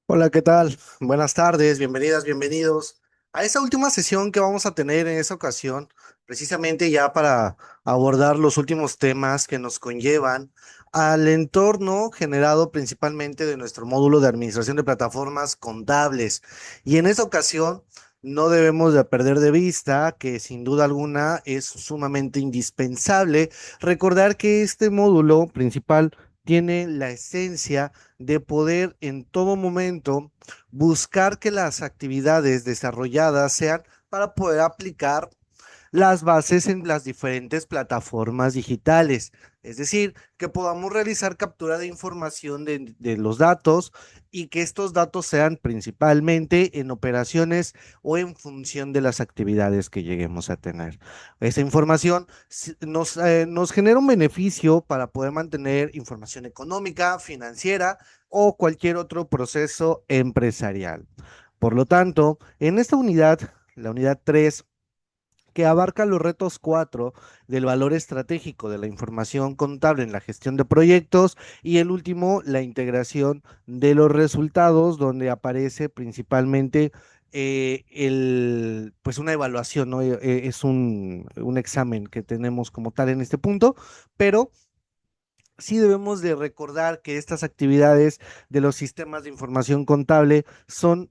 Hola, ¿qué tal? Buenas tardes, bienvenidas, bienvenidos a esta última sesión que vamos a tener en esta ocasión, precisamente ya para abordar los últimos temas que nos conllevan al entorno generado principalmente de nuestro módulo de administración de plataformas contables. Y en esta ocasión no debemos de perder de vista que sin duda alguna es sumamente indispensable recordar que este módulo principal tiene la esencia de poder en todo momento buscar que las actividades desarrolladas sean para poder aplicar las bases en las diferentes plataformas digitales. Es decir, que podamos realizar captura de información de los datos y que estos datos sean principalmente en operaciones o en función de las actividades que lleguemos a tener. Esa información nos genera un beneficio para poder mantener información económica, financiera o cualquier otro proceso empresarial. Por lo tanto, en esta unidad, la unidad 3 que abarca los retos 4 del valor estratégico de la información contable en la gestión de proyectos y el último, la integración de los resultados, donde aparece principalmente pues una evaluación, ¿no? Es un examen que tenemos como tal en este punto, pero sí debemos de recordar que estas actividades de los sistemas de información contable son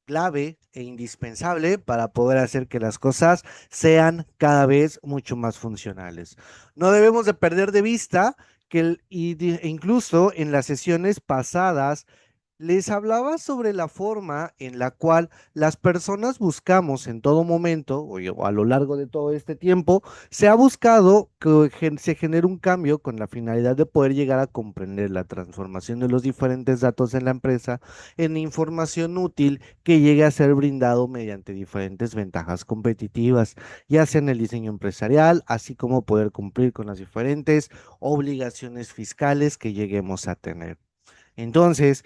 clave e indispensable para poder hacer que las cosas sean cada vez mucho más funcionales. No debemos de perder de vista que incluso en las sesiones pasadas les hablaba sobre la forma en la cual las personas buscamos en todo momento, o a lo largo de todo este tiempo, se ha buscado que se genere un cambio con la finalidad de poder llegar a comprender la transformación de los diferentes datos en la empresa en información útil que llegue a ser brindado mediante diferentes ventajas competitivas, ya sea en el diseño empresarial, así como poder cumplir con las diferentes obligaciones fiscales que lleguemos a tener. Entonces,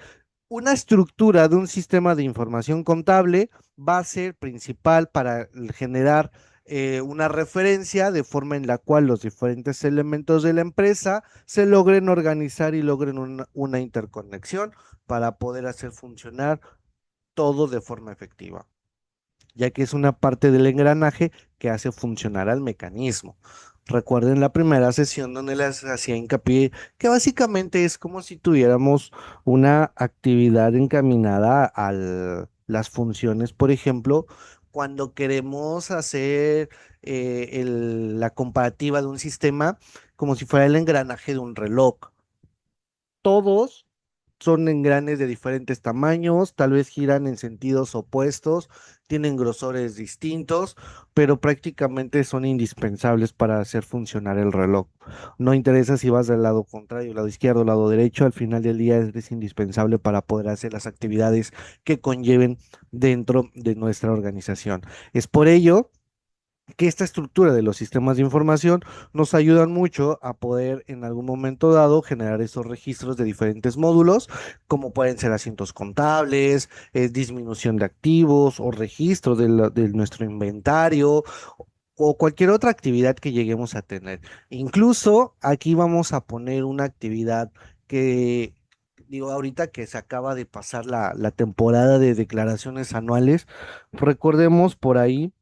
una estructura de un sistema de información contable va a ser principal para generar una referencia de forma en la cual los diferentes elementos de la empresa se logren organizar y logren una interconexión para poder hacer funcionar todo de forma efectiva, ya que es una parte del engranaje que hace funcionar al mecanismo. Recuerden la primera sesión donde les hacía hincapié que básicamente es como si tuviéramos una actividad encaminada a las funciones, por ejemplo, cuando queremos hacer la comparativa de un sistema como si fuera el engranaje de un reloj. Todos son engranes de diferentes tamaños, tal vez giran en sentidos opuestos, tienen grosores distintos, pero prácticamente son indispensables para hacer funcionar el reloj. No interesa si vas del lado contrario, lado izquierdo, lado derecho, al final del día es indispensable para poder hacer las actividades que conlleven dentro de nuestra organización. Es por ello que esta estructura de los sistemas de información nos ayudan mucho a poder en algún momento dado generar esos registros de diferentes módulos, como pueden ser asientos contables, disminución de activos o registro de nuestro inventario o cualquier otra actividad que lleguemos a tener. Incluso aquí vamos a poner una actividad que... Digo, ahorita que se acaba de pasar la temporada de declaraciones anuales, recordemos por ahí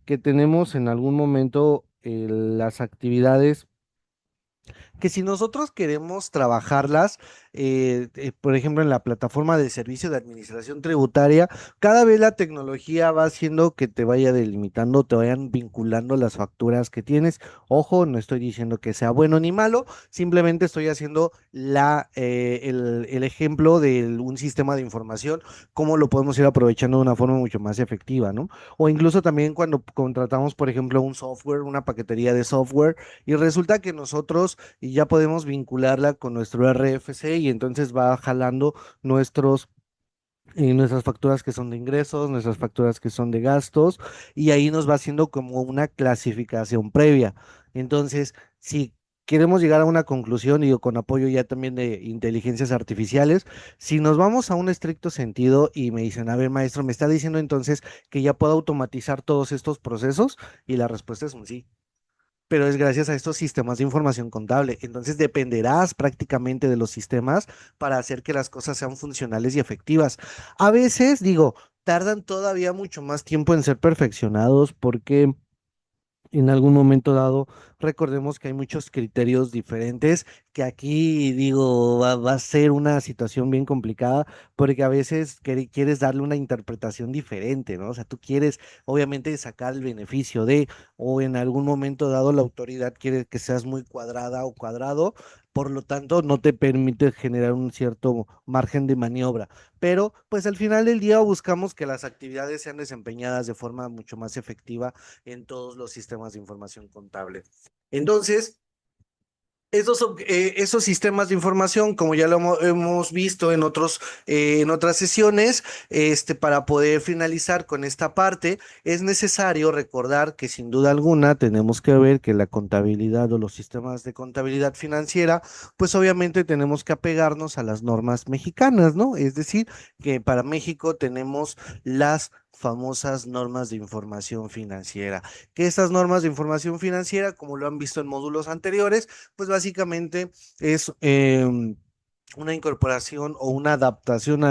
que tenemos en algún momento las actividades que si nosotros queremos trabajarlas, por ejemplo, en la plataforma de servicio de administración tributaria, cada vez la tecnología va haciendo que te vaya delimitando, te vayan vinculando las facturas que tienes. Ojo, no estoy diciendo que sea bueno ni malo, simplemente estoy haciendo el ejemplo de un sistema de información, cómo lo podemos ir aprovechando de una forma mucho más efectiva, ¿no? O incluso también cuando contratamos, por ejemplo, un software, una paquetería de software, y resulta que nosotros y ya podemos vincularla con nuestro RFC y entonces va jalando nuestras facturas que son de ingresos, nuestras facturas que son de gastos y ahí nos va haciendo como una clasificación previa. Entonces, si queremos llegar a una conclusión, y con apoyo ya también de inteligencias artificiales, si nos vamos a un estricto sentido y me dicen, a ver, maestro, me está diciendo entonces que ya puedo automatizar todos estos procesos y la respuesta es un sí. pero es gracias a estos sistemas de información contable. Entonces dependerás prácticamente de los sistemas para hacer que las cosas sean funcionales y efectivas. A veces, digo, tardan todavía mucho más tiempo en ser perfeccionados porque en algún momento dado, recordemos que hay muchos criterios diferentes, que aquí digo, va a ser una situación bien complicada, porque a veces quieres darle una interpretación diferente, ¿no? O sea, tú quieres obviamente sacar el beneficio de, o en algún momento dado la autoridad quiere que seas muy cuadrada o cuadrado, por lo tanto no te permite generar un cierto margen de maniobra. Pero pues al final del día buscamos que las actividades sean desempeñadas de forma mucho más efectiva en todos los sistemas de información contable. Entonces, esos sistemas de información, como ya lo hemos visto en otras sesiones, para poder finalizar con esta parte, es necesario recordar que sin duda alguna tenemos que ver que la contabilidad o los sistemas de contabilidad financiera, pues obviamente tenemos que apegarnos a las normas mexicanas, ¿no? Es decir, que para México tenemos las famosas normas de información financiera, que estas normas de información financiera, como lo han visto en módulos anteriores, pues básicamente es una incorporación o una adaptación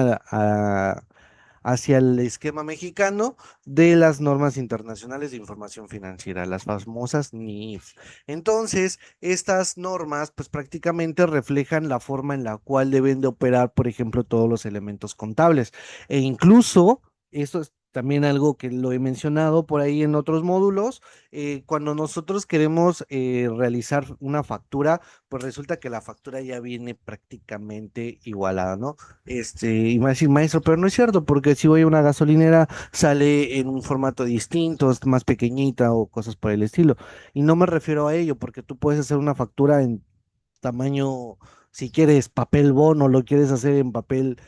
hacia el esquema mexicano de las normas internacionales de información financiera, las famosas NIF. Entonces, estas normas pues prácticamente reflejan la forma en la cual deben de operar, por ejemplo, todos los elementos contables. E incluso, esto es también algo que lo he mencionado por ahí en otros módulos, cuando nosotros queremos realizar una factura, pues resulta que la factura ya viene prácticamente igualada, ¿no? Y me va a decir, maestro, pero no es cierto, porque si voy a una gasolinera sale en un formato distinto, es más pequeñita o cosas por el estilo. Y no me refiero a ello, porque tú puedes hacer una factura en tamaño, si quieres papel bono, lo quieres hacer en papel,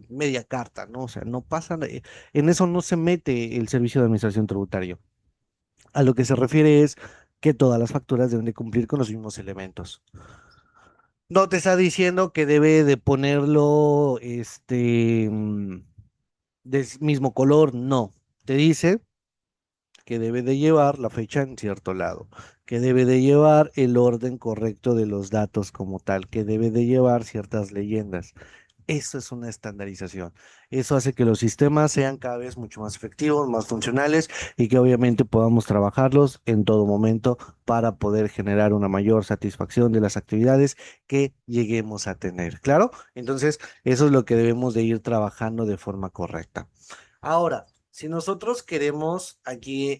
media carta, ¿no? O sea, no pasa, en eso no se mete el servicio de administración tributario. A lo que se refiere es que todas las facturas deben de cumplir con los mismos elementos. No te está diciendo que debe de ponerlo, del mismo color, no. Te dice que debe de llevar la fecha en cierto lado, que debe de llevar el orden correcto de los datos como tal, que debe de llevar ciertas leyendas. Eso es una estandarización. Eso hace que los sistemas sean cada vez mucho más efectivos, más funcionales y que obviamente podamos trabajarlos en todo momento para poder generar una mayor satisfacción de las actividades que lleguemos a tener. ¿Claro? Entonces, eso es lo que debemos de ir trabajando de forma correcta. Ahora, si nosotros queremos aquí,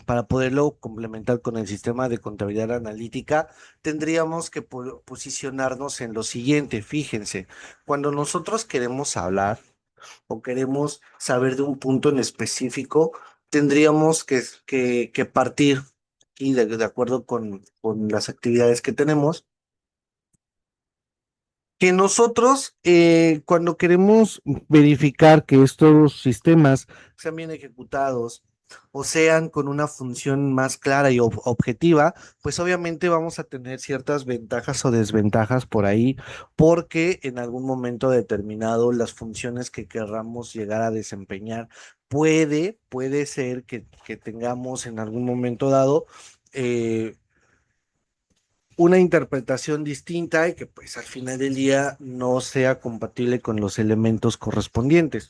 para poderlo complementar con el sistema de contabilidad analítica, tendríamos que posicionarnos en lo siguiente. Fíjense, cuando nosotros queremos hablar o queremos saber de un punto en específico, tendríamos que partir y de acuerdo con las actividades que tenemos que nosotros, cuando queremos verificar que estos sistemas sean bien ejecutados o sean con una función más clara y objetiva, pues obviamente vamos a tener ciertas ventajas o desventajas por ahí, porque en algún momento determinado las funciones que querramos llegar a desempeñar puede ser que tengamos en algún momento dado. Una interpretación distinta y que pues al final del día no sea compatible con los elementos correspondientes.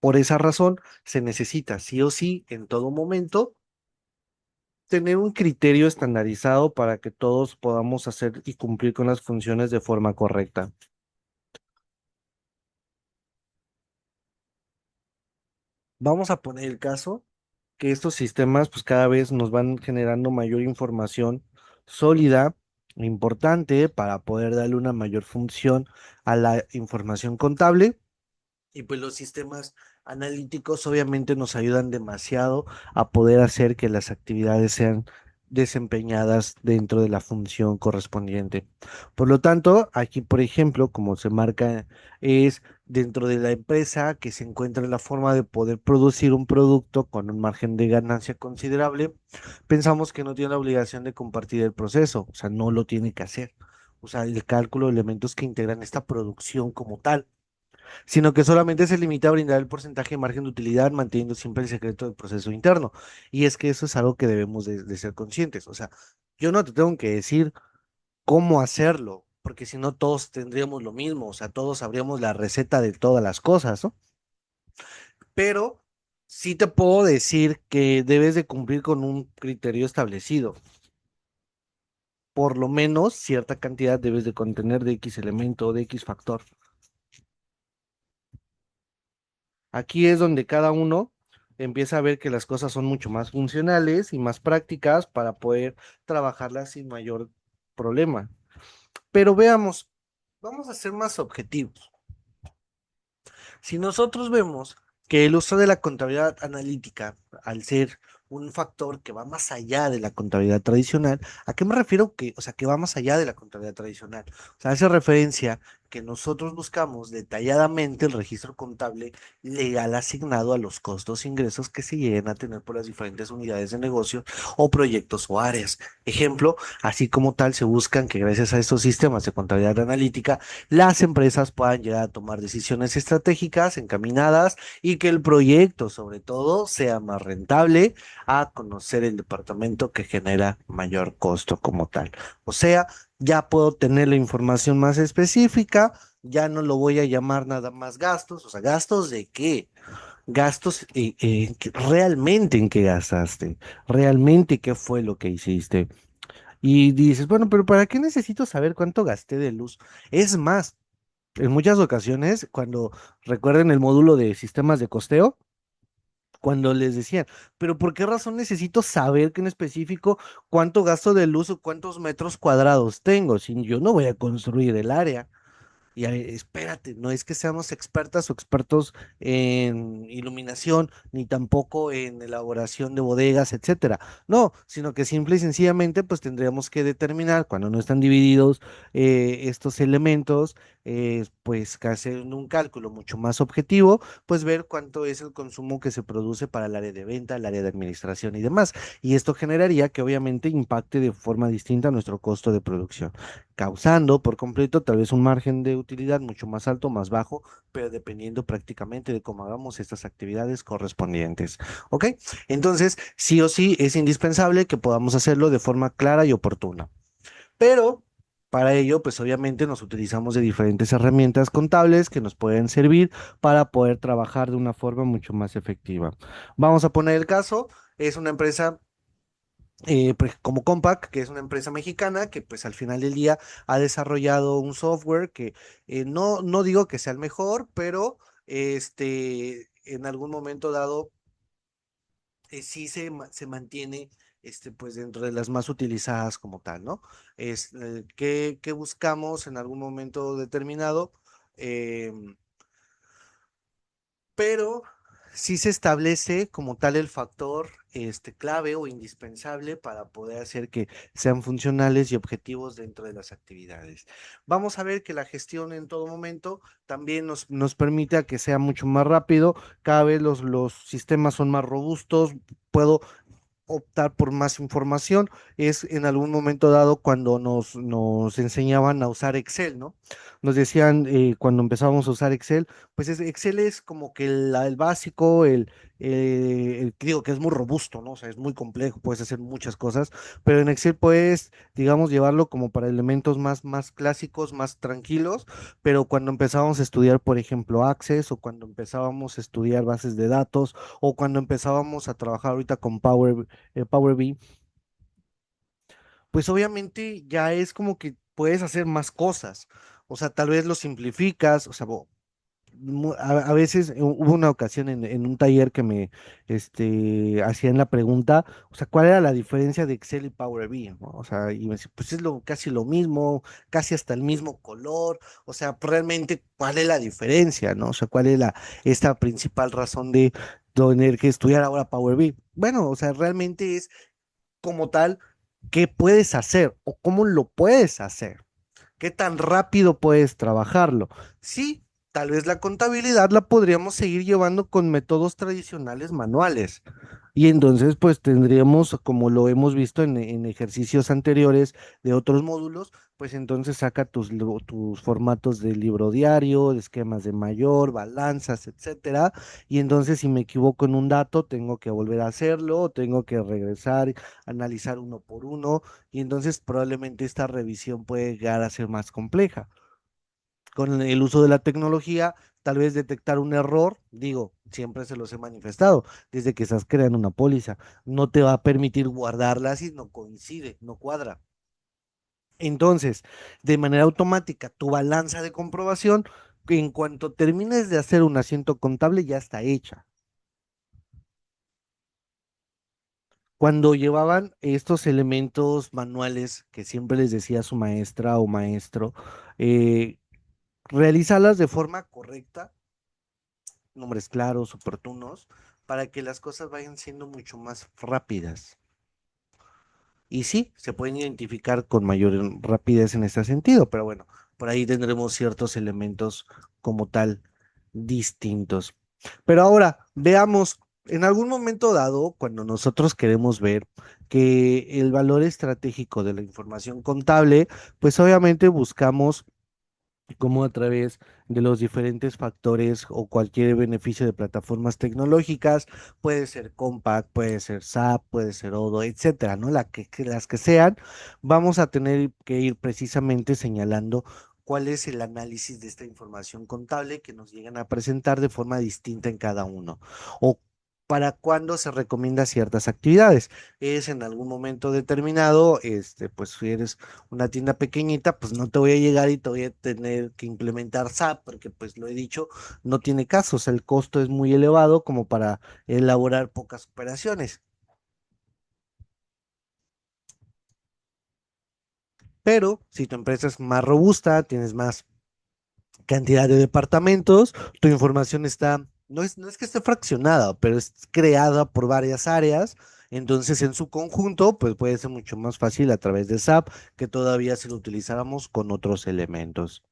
Por esa razón, se necesita sí o sí en todo momento tener un criterio estandarizado para que todos podamos hacer y cumplir con las funciones de forma correcta. Vamos a poner el caso que estos sistemas pues cada vez nos van generando mayor información sólida, importante para poder darle una mayor función a la información contable. Y pues los sistemas analíticos obviamente nos ayudan demasiado a poder hacer que las actividades sean desempeñadas dentro de la función correspondiente. Por lo tanto, aquí, por ejemplo, como se marca, es dentro de la empresa que se encuentra la forma de poder producir un producto con un margen de ganancia considerable, pensamos que no tiene la obligación de compartir el proceso, o sea, no lo tiene que hacer. O sea, el cálculo de elementos que integran esta producción como tal. sino que solamente se limita a brindar el porcentaje de margen de utilidad, manteniendo siempre el secreto del proceso interno. Y es que eso es algo que debemos de ser conscientes. O sea, yo no te tengo que decir cómo hacerlo, porque si no todos tendríamos lo mismo, o sea, todos sabríamos la receta de todas las cosas, ¿no? Pero sí te puedo decir que debes de cumplir con un criterio establecido. Por lo menos cierta cantidad debes de contener de X elemento o de X factor. Aquí es donde cada uno empieza a ver que las cosas son mucho más funcionales y más prácticas para poder trabajarlas sin mayor problema. Pero veamos, vamos a ser más objetivos. Si nosotros vemos que el uso de la contabilidad analítica, al ser un factor que va más allá de la contabilidad tradicional, ¿a qué me refiero? Que, o sea, que va más allá de la contabilidad tradicional. O sea, hace referencia que nosotros buscamos detalladamente el registro contable legal asignado a los costos e ingresos que se lleguen a tener por las diferentes unidades de negocio o proyectos o áreas. Ejemplo, así como tal, se buscan que gracias a estos sistemas de contabilidad analítica las empresas puedan llegar a tomar decisiones estratégicas encaminadas y que el proyecto, sobre todo, sea más rentable a conocer el departamento que genera mayor costo como tal. O sea, ya puedo tener la información más específica, ya no lo voy a llamar nada más gastos, o sea, ¿gastos de qué? Gastos realmente en qué gastaste, realmente qué fue lo que hiciste. Y dices, bueno, pero ¿para qué necesito saber cuánto gasté de luz? Es más, en muchas ocasiones, cuando recuerden el módulo de sistemas de costeo, cuando les decían, pero ¿por qué razón necesito saber que en específico cuánto gasto de luz o cuántos metros cuadrados tengo? Si yo no voy a construir el área. Y espérate, no es que seamos expertas o expertos en iluminación, ni tampoco en elaboración de bodegas, etcétera. No, sino que simple y sencillamente, pues tendríamos que determinar cuando no están divididos estos elementos, pues que hacer un cálculo mucho más objetivo, pues ver cuánto es el consumo que se produce para el área de venta, el área de administración y demás. Y esto generaría que obviamente impacte de forma distinta nuestro costo de producción, causando por completo tal vez un margen de utilidad mucho más alto, más bajo, pero dependiendo prácticamente de cómo hagamos estas actividades correspondientes. ¿Ok? Entonces, sí o sí es indispensable que podamos hacerlo de forma clara y oportuna. Pero para ello, pues obviamente nos utilizamos de diferentes herramientas contables que nos pueden servir para poder trabajar de una forma mucho más efectiva. Vamos a poner el caso, es una empresa pues, como Compaq, que es una empresa mexicana que pues al final del día ha desarrollado un software que no digo que sea el mejor, pero en algún momento dado sí se mantiene pues dentro de las más utilizadas como tal, ¿no? ¿Qué buscamos en algún momento determinado? Em, pero sí se establece como tal el factor clave o indispensable para poder hacer que sean funcionales y objetivos dentro de las actividades. Vamos a ver que la gestión en todo momento también nos permite a que sea mucho más rápido, cada vez los sistemas son más robustos, puedo optar por más información. Es en algún momento dado cuando nos enseñaban a usar Excel, ¿no? Nos decían cuando empezábamos a usar Excel, pues Excel es como que el básico, digo que es muy robusto, ¿no? O sea, es muy complejo, puedes hacer muchas cosas, pero en Excel puedes, digamos, llevarlo como para elementos más clásicos, más tranquilos, pero cuando empezábamos a estudiar, por ejemplo, Access o cuando empezábamos a estudiar bases de datos o cuando empezábamos a trabajar ahorita con Power BI, pues obviamente ya es como que puedes hacer más cosas. O sea, tal vez lo simplificas, o sea, a veces hubo una ocasión en un taller que me hacían la pregunta, o sea, ¿cuál era la diferencia de Excel y Power BI? ¿No? O sea, y me decía, pues es casi lo mismo, casi hasta el mismo color, o sea, pues, realmente, ¿cuál es la diferencia? ¿No? O sea, ¿cuál es esta principal razón de tener que estudiar ahora Power BI? Bueno, o sea, realmente es como tal, ¿qué puedes hacer o cómo lo puedes hacer? ¿Qué tan rápido puedes trabajarlo? Sí, tal vez la contabilidad la podríamos seguir llevando con métodos tradicionales manuales. Y entonces, pues tendríamos, como lo hemos visto en ejercicios anteriores de otros módulos, pues entonces saca tus formatos de libro diario, de esquemas de mayor, balanzas, etcétera. Y entonces si me equivoco en un dato, tengo que volver a hacerlo, tengo que regresar, analizar uno por uno, y entonces probablemente esta revisión puede llegar a ser más compleja. Con el uso de la tecnología, tal vez detectar un error, digo, siempre se los he manifestado, desde que estás creando una póliza, no te va a permitir guardarla si no coincide, no cuadra. Entonces, de manera automática, tu balanza de comprobación, en cuanto termines de hacer un asiento contable, ya está hecha. Cuando llevaban estos elementos manuales que siempre les decía su maestra o maestro, eh, realizarlas de forma correcta, nombres claros, oportunos, para que las cosas vayan siendo mucho más rápidas. Y sí, se pueden identificar con mayor rapidez en este sentido, pero bueno, por ahí tendremos ciertos elementos como tal distintos. Pero ahora, veamos, en algún momento dado, cuando nosotros queremos ver que el valor estratégico de la información contable, pues obviamente buscamos como a través de los diferentes factores o cualquier beneficio de plataformas tecnológicas, puede ser Compact, puede ser SAP, puede ser Odoo, etcétera, ¿no? Las que sean, vamos a tener que ir precisamente señalando cuál es el análisis de esta información contable que nos llegan a presentar de forma distinta en cada uno, o para cuándo se recomienda ciertas actividades. Es en algún momento determinado, pues si eres una tienda pequeñita, pues no te voy a llegar y te voy a tener que implementar SAP, porque pues lo he dicho, no tiene caso, o sea, el costo es muy elevado como para elaborar pocas operaciones. Pero si tu empresa es más robusta, tienes más cantidad de departamentos, tu información está, no es que esté fraccionada, pero es creada por varias áreas. Entonces, en su conjunto, pues puede ser mucho más fácil a través de SAP que todavía si lo utilizáramos con otros elementos.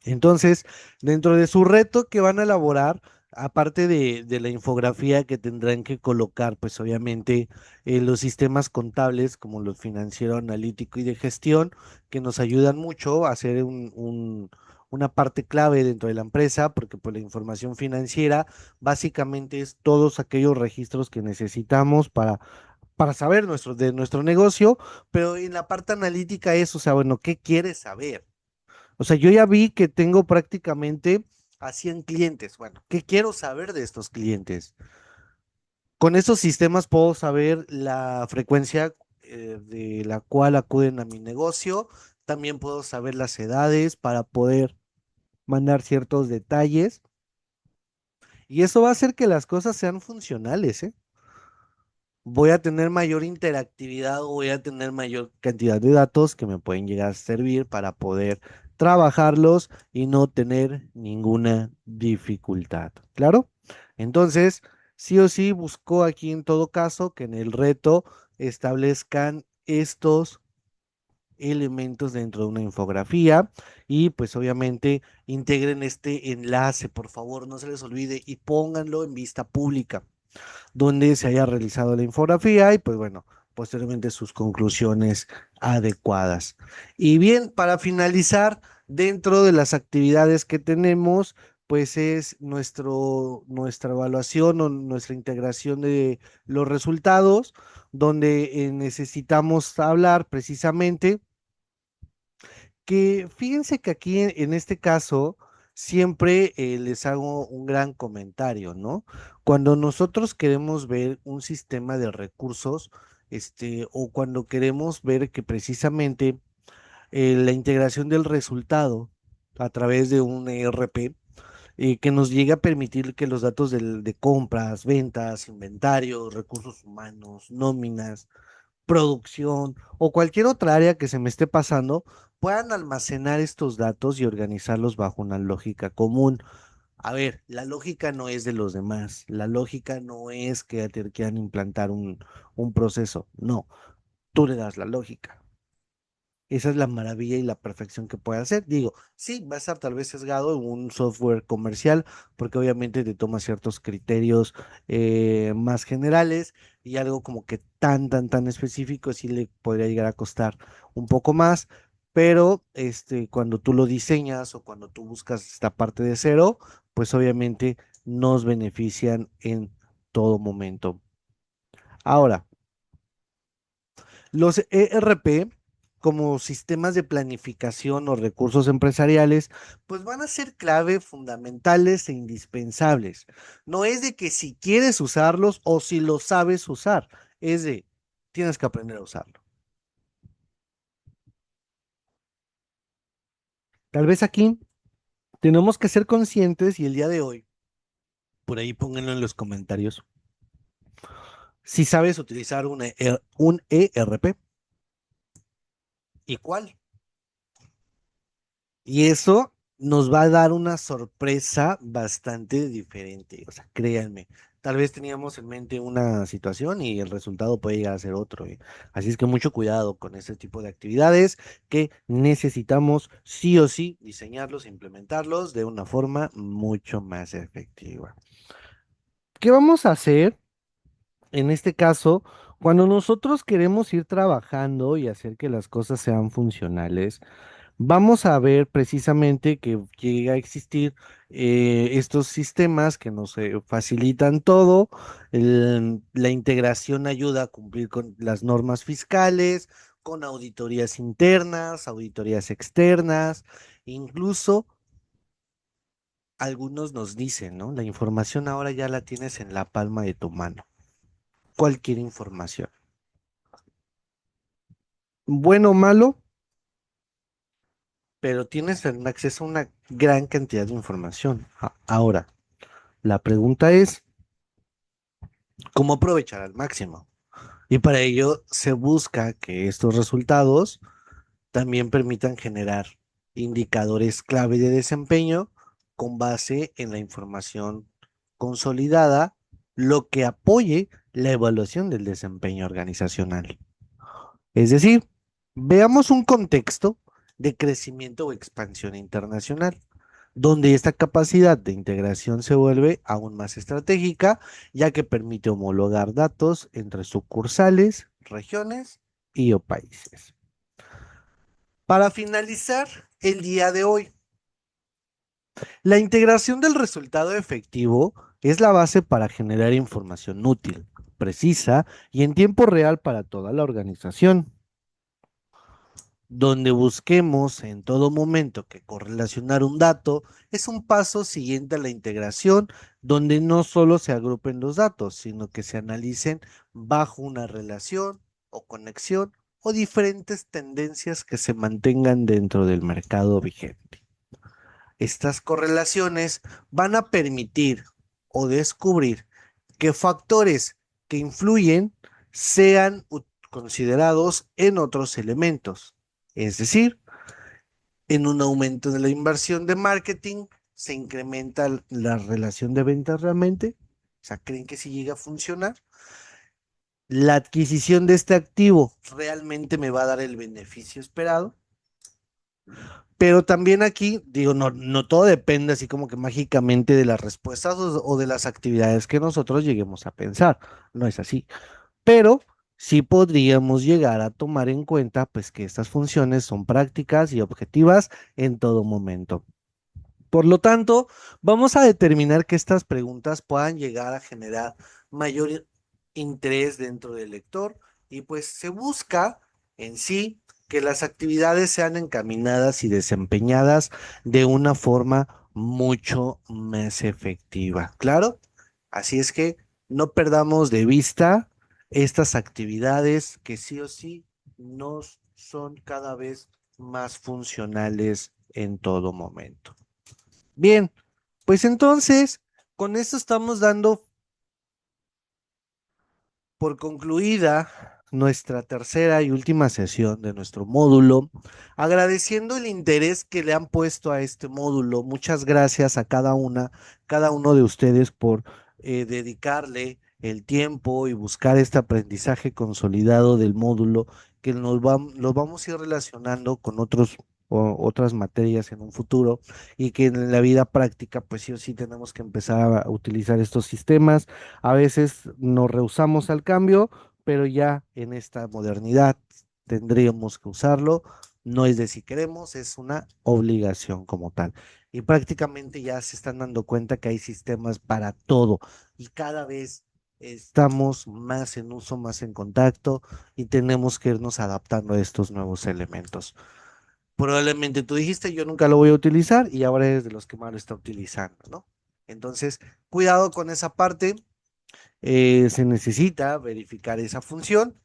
Entonces, dentro de su reto que van a elaborar, aparte de la infografía que tendrán que colocar, pues obviamente los sistemas contables como los financiero, analítico y de gestión, que nos ayudan mucho a hacer una parte clave dentro de la empresa, porque pues la información financiera básicamente es todos aquellos registros que necesitamos para saber de nuestro negocio, pero en la parte analítica es, o sea, bueno, ¿qué quieres saber? O sea, yo ya vi que tengo prácticamente a 100 clientes. Bueno, ¿qué quiero saber de estos clientes? Con esos sistemas puedo saber la frecuencia de la cual acuden a mi negocio. También puedo saber las edades para poder mandar ciertos detalles. Y eso va a hacer que las cosas sean funcionales, ¿eh? Voy a tener mayor interactividad o voy a tener mayor cantidad de datos que me pueden llegar a servir para poder trabajarlos y no tener ninguna dificultad. ¿Claro? Entonces, sí o sí, busco aquí en todo caso que en el reto establezcan estos elementos dentro de una infografía y pues obviamente integren este enlace, por favor, no se les olvide y pónganlo en vista pública donde se haya realizado la infografía y pues bueno, posteriormente sus conclusiones adecuadas. Y bien, para finalizar, dentro de las actividades que tenemos, pues es nuestra evaluación o nuestra integración de los resultados, donde necesitamos hablar precisamente que fíjense que aquí en este caso siempre les hago un gran comentario, ¿no? Cuando nosotros queremos ver un sistema de recursos, o cuando queremos ver que precisamente la integración del resultado a través de un ERP, que nos llegue a permitir que los datos de compras, ventas, inventarios, recursos humanos, nóminas, producción o cualquier otra área que se me esté pasando, puedan almacenar estos datos y organizarlos bajo una lógica común. A ver, la lógica no es de los demás, la lógica no es que te quieran implantar un proceso, no, tú le das la lógica. Esa es la maravilla y la perfección que puede hacer. Digo, sí, va a estar tal vez sesgado en un software comercial, porque obviamente te toma ciertos criterios más generales y algo como que tan específico sí le podría llegar a costar un poco más. pero cuando tú lo diseñas o cuando tú buscas esta parte de cero, pues obviamente nos benefician en todo momento. Ahora, los ERP como sistemas de planificación o recursos empresariales, pues van a ser clave, fundamentales e indispensables. No es de que si quieres usarlos o si los sabes usar, es de tienes que aprender a usarlo. Tal vez aquí tenemos que ser conscientes y el día de hoy, por ahí pónganlo en los comentarios, si sabes utilizar un ERP y cuál. Y eso nos va a dar una sorpresa bastante diferente. O sea, créanme, tal vez teníamos en mente una situación y el resultado puede llegar a ser otro. Así es que mucho cuidado con este tipo de actividades que necesitamos sí o sí diseñarlos e implementarlos de una forma mucho más efectiva. ¿Qué vamos a hacer en este caso cuando nosotros queremos ir trabajando y hacer que las cosas sean funcionales? Vamos a ver precisamente que llega a existir estos sistemas que nos facilitan todo. La integración ayuda a cumplir con las normas fiscales, con auditorías internas, auditorías externas, incluso algunos nos dicen, ¿no? La información ahora ya la tienes en la palma de tu mano, cualquier información. Bueno o malo, pero tienes acceso a una gran cantidad de información. Ahora, la pregunta es, ¿cómo aprovechar al máximo? Y para ello se busca que estos resultados también permitan generar indicadores clave de desempeño con base en la información consolidada, lo que apoye la evaluación del desempeño organizacional. Es decir, veamos un contexto de crecimiento o expansión internacional, donde esta capacidad de integración se vuelve aún más estratégica, ya que permite homologar datos entre sucursales, regiones y o países. Para finalizar el día de hoy, la integración del resultado efectivo es la base para generar información útil, precisa y en tiempo real para toda la organización, donde busquemos en todo momento que correlacionar un dato es un paso siguiente a la integración, donde no solo se agrupen los datos, sino que se analicen bajo una relación o conexión o diferentes tendencias que se mantengan dentro del mercado vigente. Estas correlaciones van a permitir o descubrir que factores que influyen sean considerados en otros elementos. Es decir, en un aumento de la inversión de marketing, se incrementa la relación de ventas realmente. O sea, ¿creen que si llega a funcionar? La adquisición de este activo realmente me va a dar el beneficio esperado. Pero también aquí, digo, no todo depende así como que mágicamente de las respuestas o de las actividades que nosotros lleguemos a pensar. No es así. Pero sí podríamos llegar a tomar en cuenta pues que estas funciones son prácticas y objetivas en todo momento. Por lo tanto, vamos a determinar que estas preguntas puedan llegar a generar mayor interés dentro del lector y pues se busca en sí que las actividades sean encaminadas y desempeñadas de una forma mucho más efectiva. Claro, así es que no perdamos de vista estas actividades que sí o sí nos son cada vez más funcionales en todo momento. Bien, pues entonces, con esto estamos dando por concluida nuestra tercera y última sesión de nuestro módulo, agradeciendo el interés que le han puesto a este módulo. Muchas gracias a cada uno de ustedes por dedicarle el tiempo y buscar este aprendizaje consolidado del módulo que los vamos a ir relacionando con otras materias en un futuro y que en la vida práctica pues sí o sí tenemos que empezar a utilizar estos sistemas. A veces nos rehusamos al cambio, pero ya en esta modernidad tendríamos que usarlo No es de si queremos, es una obligación como tal. Y prácticamente ya se están dando cuenta que hay sistemas para todo y cada vez estamos más en uso, más en contacto y tenemos que irnos adaptando a estos nuevos elementos. Probablemente tú dijiste, yo nunca lo voy a utilizar y ahora eres de los que más lo está utilizando, ¿no? Entonces, cuidado con esa parte. Se necesita verificar esa función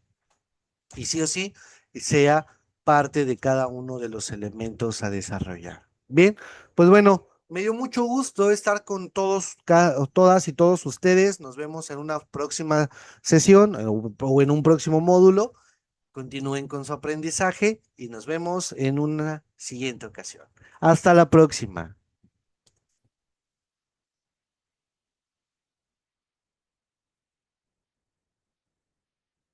y sí o sí sea parte de cada uno de los elementos a desarrollar. Bien, pues bueno, me dio mucho gusto estar con todos, todas y todos ustedes. Nos vemos en una próxima sesión o en un próximo módulo. Continúen con su aprendizaje y nos vemos en una siguiente ocasión. Hasta la próxima.